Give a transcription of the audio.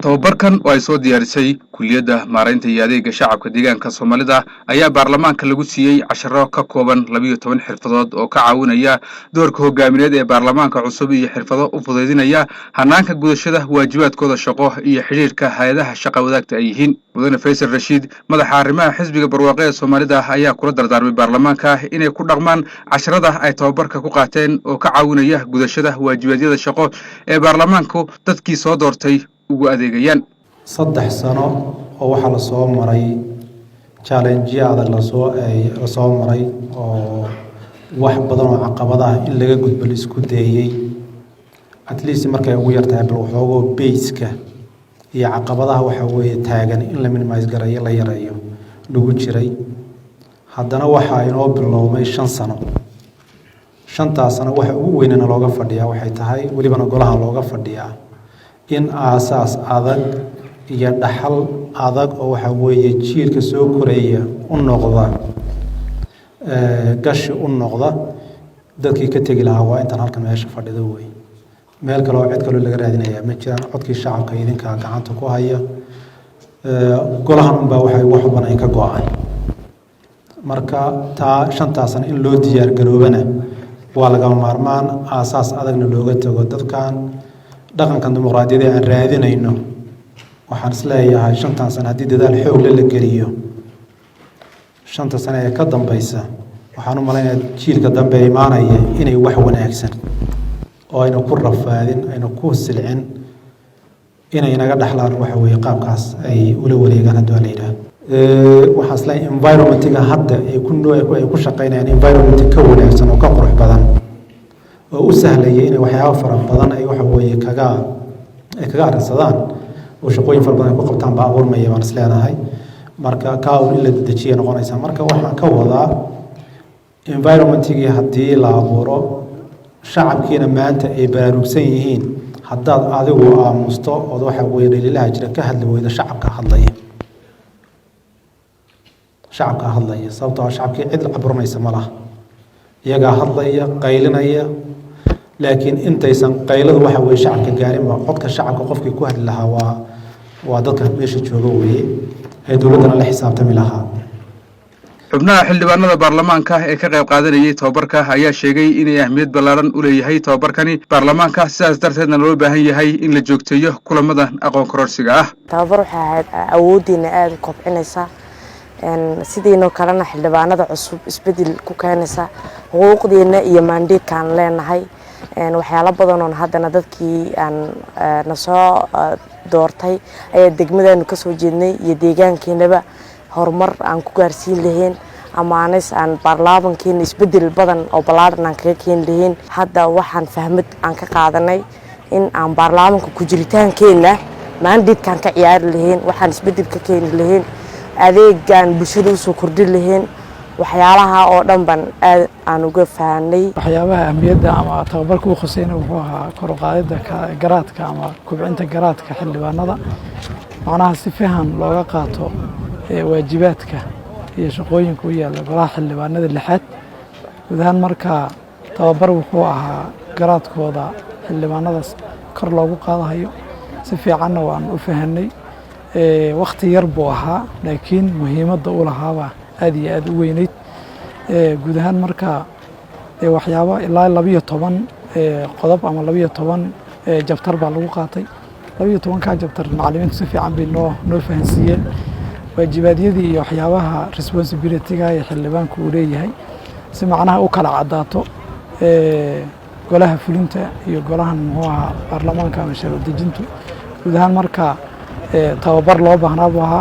tababarkan oo ay soo diyaarisay kulliyadda maareynta iyo adeegga shacabka deegaanka Soomaalida ayaa baarlamaanka lagu siiyay casharo ka kooban 12 xirfadood oo ka caawinaya doorka hogaamineed ee baarlamaanka cusub iyo xirfado u fududeynaya hanaanka gudashada waajibaadkooda shaqo iyo xiriirka hay'adaha shaqo wadaagta ay yihiin. Mudane Faysal Rashid madaxa arrimaha xisbiga barwaaqo ee Soomaalida ayaa kula dardaarmay baarlamaanka inay ku dhaqmaan casharada ay tababarka ku qaateen oo ka caawinaya gudashada waajibaadkooda shaqo ee baarlamaanku dadkii soo doortay ugu adeegayaan 3 sano oo waxa la soo maray challenge adag la soo maray oo wax badan oo caqabadaha in laga gudbo isku dayay at least markay ugu yartahay bal waxoogo base-ka iyo caqabadaha waxa weeye taagan in la minimize gareeyo la yareeyo lagu jiray haddana waxa inoo bilowmay 5 sano 5 sano waxa ugu weynana looga fadhiyaa waxay tahay walibana golaha looga fadhiyaa in aasaas adag iyo dhaxal adag oo waxa weeye jiilka soo koreeya u noqda gashi u noqda dadkii ka tagi lahaa waa intaan halkan meesha fadhido weey meel kale oo cid kale laga raadinaya ma jiraan codkii shacabka idinka gacanta ku haya golahan baa waxay wax badan ka go'ay marka taa 5 sano in loo diyaar garoobana waa laga maarmaan aasaas adagna looga tago dadkan dhaqanka dimuqraadiyadda aan raadinayno waxaan isleeyahay 5 sano haddii dadaal xoog la geliyo 5 sano ee ka dambaysa waxaan u maleynayaa jiilka dambe imaanaya inay wax wanaagsan oo ayna ku rafaadin ayna ku silcin inay naga dhaxlaan waxa weeye qaabkaas ay ula wareegaan hadda la yiraahdo waxaas la environment-ga hadda ay ku shaqeynayaan environment ka wanaagsan oo ka qurux badan oo u sahlaya inay waxyaabo fara badan ay waxa weeye kaga aragsadaan oo shaqooyin fara badan ku qabtaan baa abuurmaya baan isleenahay marka ka in la dejiyo noqonaysa marka waxaan ka wadaa environment-gii haddii la abuuro shacabkiina maanta ay baraarugsan yihiin haddaad adigu aamusto oo waxa weeye dhaliilaha jira ka hadli weydo shacabka hadlaya sababtoo ah shacabkii cid la caburinaysa ma laha iyagaa hadlaya qaylinaya laakiin intaysan qayladu waxa weeye shacabka gaarin ba codka shacabka qofkii ku hadli lahaa waa dadka meesha jooga weeye ee dowladana la xisaabtami lahaa xubnaha xildhibaanada baarlamaanka ee ka qayb qaadanayay tababarka ayaa sheegay inay ahmiyad ballaaran u leeyahay tababarkani baarlamaanka sidaas darteedna loo baahan yahay in la joogteeyo kulamadan aqoon kororsiga ah tababar waxa ahayd awoodiina aad u kobcinaysa sidiinoo kalena xildhibaanada cusub isbedel ku keenaysa xuquuqdeena iyo mandatekan leenahay waxyaalo badan oo haddana dadkii aan na soo doortay ayaa degmadanu ka soo jeednay iyo deegaankeenaba horumar aan ku gaarsiin lahayn amaanis aan baarlamaankeena isbedel badan oo ballaaran aan kaga keeni lahayn hadda waxaan fahmad aan ka qaadanay in aan baarlamaanka ku jiritaankeena mandatekan ka ciyaari lahayn waxaan isbedel ka keeni lahayn adeegan bulshada u soo kordhin lahayn waxyaalaha oo dhan ban aad aan uga fahanay waxyaabaha ahmiyadda ama tababarka uu khusayna wuxuu ahaa kor u qaadida garaadka ama kubcinta garaadka xildhibaanada macnaha si fiican looga qaato waajibaadka iyo shaqooyinka u yaala golaha xildhibaanada lixaad guud ahaan markaa tababar wuxuu ahaa garaadkooda xildhibaanadaas kor loogu qaadayo si fiicanna waan u fahanay waqti yar buu ahaa laakiin muhiimadda u lahaaba aad iyo aad u weynayd guud ahaan markaa waxyaabo ilaa 12 qodob ama 12 jabtar baa lagu qaatay 12 jabtar macallimiintu si fiican bay noo fahansiiyeen waajibaadiyadii iyo waxyaabaha responsibility-ga ee xildhibaanku uu leeyahay si macnaha u kala cadaato golaha fulinta iyo golahan muxuu ahaa baarlamaanka ama sharci dejintu guud ahaan markaa tababar loo baahnaa buu ahaa